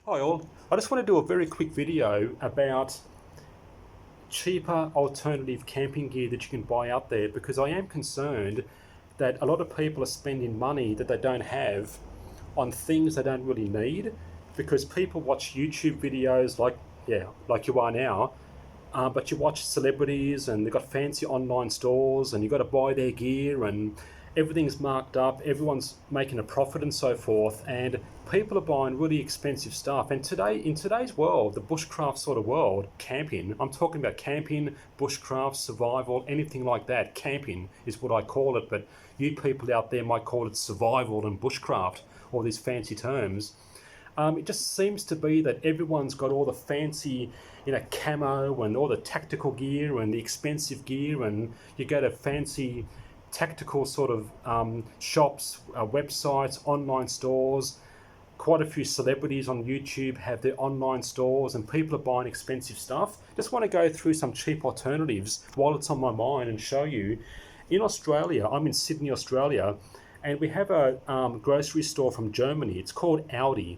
Hi all, I just want to do a very quick video about cheaper alternative camping gear that you can buy out there, because I am concerned that a lot of people are spending money that they don't have on things they don't really need, because people watch YouTube videos like you are now, but you watch celebrities and they've got fancy online stores and you've got to buy their gear and everything's marked up, everyone's making a profit and so forth, and people are buying really expensive stuff. And in today's world, the bushcraft sort of world, camping, I'm talking about camping, bushcraft, survival, anything like that. Camping is what I call it, but you people out there might call it survival and bushcraft, all these fancy terms. It just seems to be that everyone's got all the fancy, camo and all the tactical gear and the expensive gear, and you go to fancy tactical sort of shops, websites, online stores. Quite a few celebrities on YouTube have their online stores, and people are buying expensive stuff. Just want to go through some cheap alternatives while it's on my mind and show you. In Australia, I'm in Sydney, Australia, and we have a grocery store from Germany. It's called Aldi.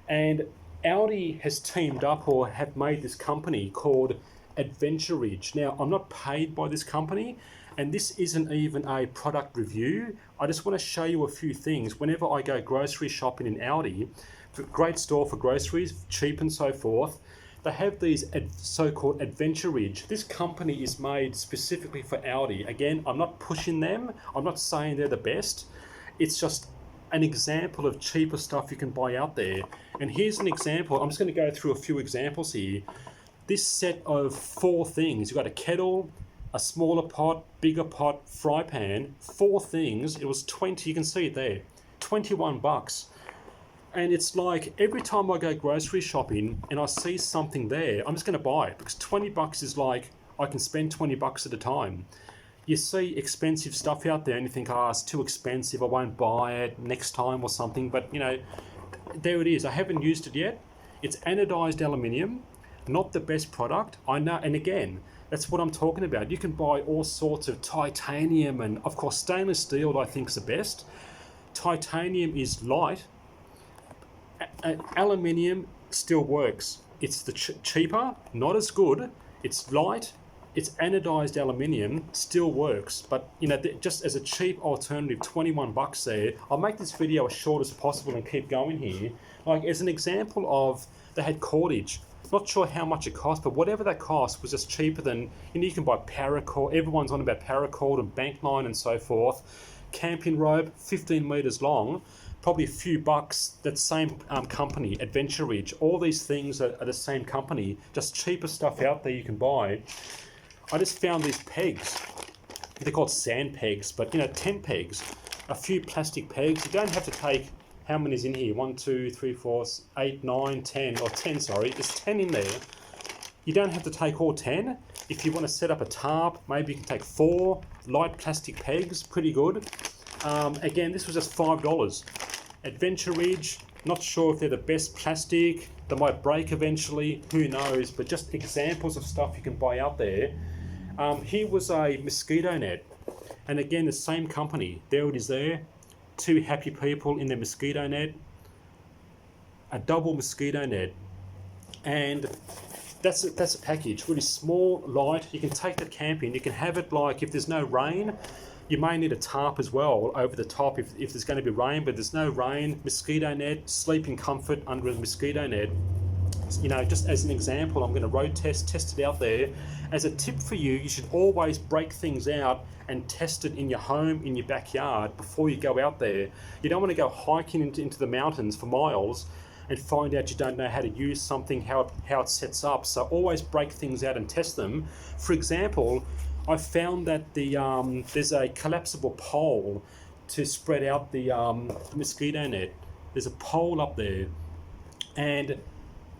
And Aldi has teamed up or have made this company called Adventure Ridge. Now, I'm not paid by this company, and this isn't even a product review. I just want to show you a few things. Whenever I go grocery shopping in Aldi, great store for groceries, cheap and so forth, they have these so-called Adventure Ridge. This company is made specifically for Aldi. Again, I'm not pushing them. I'm not saying they're the best. It's just an example of cheaper stuff you can buy out there. And here's an example. I'm just going to go through a few examples here. This set of 4 things. You've got a kettle, a smaller pot, bigger pot, fry pan, 4 things. It was 20, you can see it there, 21 bucks. And it's like every time I go grocery shopping and I see something there, I'm just going to buy it, because 20 bucks is like I can spend 20 bucks at a time. You see expensive stuff out there and you think, it's too expensive, I won't buy it next time or something. But there it is. I haven't used it yet. It's anodized aluminium, not the best product, I know. And again, that's what I'm talking about. You can buy all sorts of titanium, and of course stainless steel I think is the best. Titanium is light. Aluminium still works. It's the cheaper, not as good. It's light. It's anodized aluminium, still works, but just as a cheap alternative, 21 bucks there. I'll make this video as short as possible and keep going here. Like as an example of, they had cordage. Not sure how much it cost, but whatever that cost was just cheaper than, you can buy paracord. Everyone's on about paracord and bank line and so forth. Camping rope, 15 meters long, probably a few bucks. That same company, Adventure Ridge. All these things are the same company, just cheaper stuff out there you can buy. I just found these pegs. They're called sand pegs, but 10 pegs, a few plastic pegs. You don't have to take, how many's in here? 1, 2, 3, 4, 8, 9, 10, or 10, sorry. There's 10 in there. You don't have to take all 10. If you want to set up a tarp, maybe you can take 4 light plastic pegs, pretty good. Again, this was just $5. Adventure Ridge, not sure if they're the best plastic. They might break eventually, who knows, but just examples of stuff you can buy out there. Here was a mosquito net, and again the same company. There it is there, 2 happy people in their mosquito net, a double mosquito net, and that's a package, really small, light. You can take that camping. You can have it like if there's no rain, you may need a tarp as well over the top if there's going to be rain, but there's no rain. Mosquito net, sleeping comfort under a mosquito net. Just as an example, I'm going to road test it out there. As a tip for you, you should always break things out and test it in your home, in your backyard, before you go out there. You don't want to go hiking into the mountains for miles and find out you don't know how to use something, how it sets up. So always break things out and test them. For example, I found that there's a collapsible pole to spread out the mosquito net. There's a pole up there, and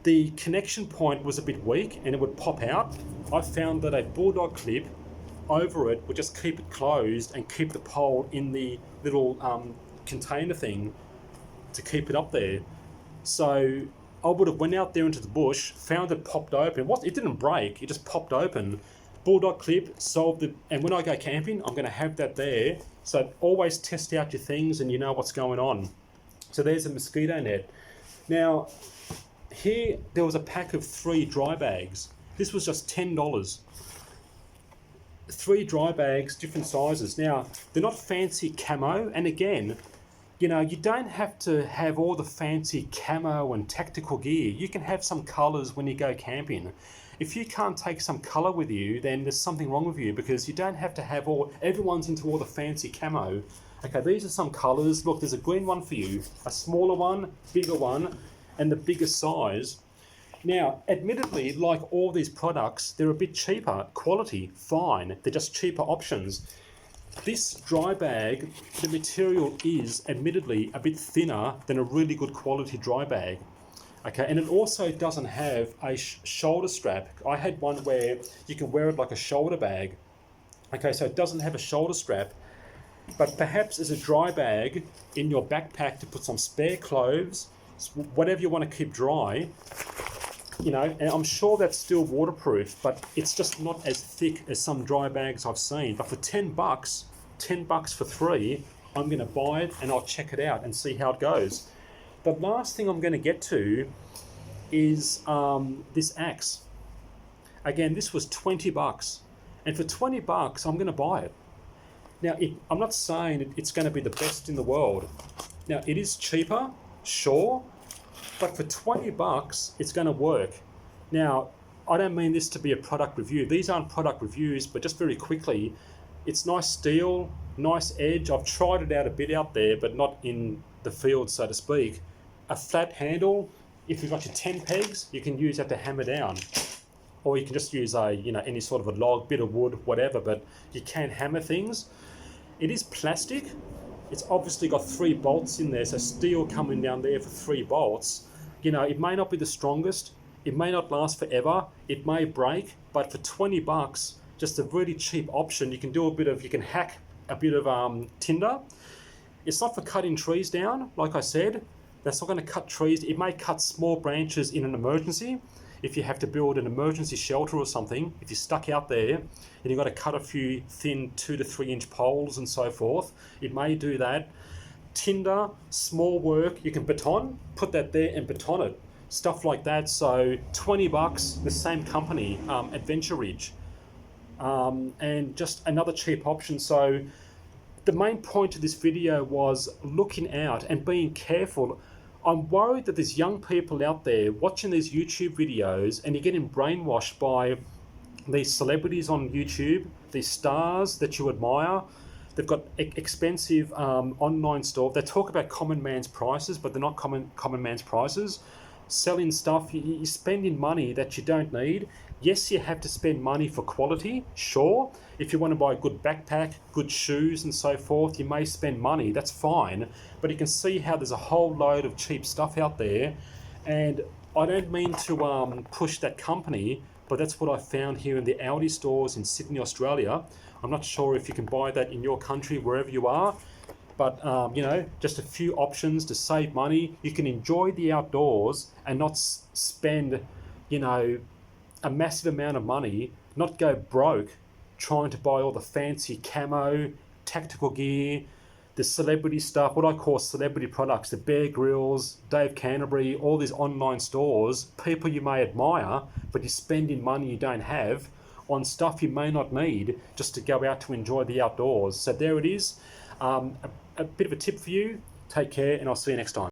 the connection point was a bit weak and it would pop out. I found that a bulldog clip over it would just keep it closed and keep the pole in the little container thing to keep it up there. So I would have went out there into the bush, found it popped open. It didn't break, it just popped open. Bulldog clip solved it, and when I go camping, I'm going to have that there. So always test out your things and you know what's going on. So there's a mosquito net. Now, Here, there was a pack of 3 dry bags. This was just $10. 3 dry bags, different sizes. Now, they're not fancy camo, and again, you know, you don't have to have all the fancy camo and tactical gear. You can have some colours when you go camping. If you can't take some colour with you, then there's something wrong with you, because you don't have to have everyone's into all the fancy camo. Okay, these are some colours. Look, there's a green one for you, a smaller one, bigger one, and the bigger size. Now, admittedly, like all these products, they're a bit cheaper. Quality, fine. They're just cheaper options. This dry bag, the material is admittedly a bit thinner than a really good quality dry bag. Okay, and it also doesn't have a shoulder strap. I had one where you can wear it like a shoulder bag. Okay, so it doesn't have a shoulder strap, but perhaps as a dry bag in your backpack to put some spare clothes, whatever you want to keep dry, you know, and I'm sure that's still waterproof, but it's just not as thick as some dry bags I've seen. But for $10, $10 for 3, I'm going to buy it and I'll check it out and see how it goes. The last thing I'm going to get to is this axe. Again, this was $20, and for $20, I'm going to buy it. Now, I'm not saying it's going to be the best in the world. Now, it is cheaper, sure, but for $20, it's going to work. Now, I don't mean this to be a product review. These aren't product reviews, but just very quickly, it's nice steel, nice edge. I've tried it out a bit out there, but not in the field, so to speak. A flat handle. If you've got your 10 pegs, you can use that to hammer down. Or you can just use any sort of a log, bit of wood, whatever, but you can hammer things. It is plastic. It's obviously got 3 bolts in there, so steel coming down there for 3 bolts. You know, it may not be the strongest, it may not last forever, it may break, but for $20, just a really cheap option. You can hack a bit of tinder. It's not for cutting trees down, like I said. That's not going to cut trees. It may cut small branches in an emergency. If you have to build an emergency shelter or something, if you're stuck out there and you've got to cut a few thin 2 to 3 inch poles and so forth, it may do that. Tinder, small work, you can put that there and baton it. Stuff like that. So $20, the same company, Adventure Ridge. And just another cheap option. So the main point of this video was looking out and being careful. I'm worried that there's young people out there watching these YouTube videos and you're getting brainwashed by these celebrities on YouTube, these stars that you admire. They've got expensive online store. They talk about common man's prices, but they're not common man's prices. Selling stuff, you're spending money that you don't need. Yes, you have to spend money for quality, sure. If you want to buy a good backpack, good shoes and so forth, you may spend money, that's fine. But you can see how there's a whole load of cheap stuff out there. And I don't mean to push that company, but that's what I found here in the Aldi stores in Sydney, Australia. I'm not sure if you can buy that in your country, wherever you are. But, you know, just a few options to save money. You can enjoy the outdoors and not spend, you know, a massive amount of money, not go broke trying to buy all the fancy camo, tactical gear, the celebrity stuff, what I call celebrity products, the Bear Grylls, Dave Canterbury, all these online stores, people you may admire, but you're spending money you don't have on stuff you may not need just to go out to enjoy the outdoors. So there it is. A bit of a tip for you. Take care, and I'll see you next time.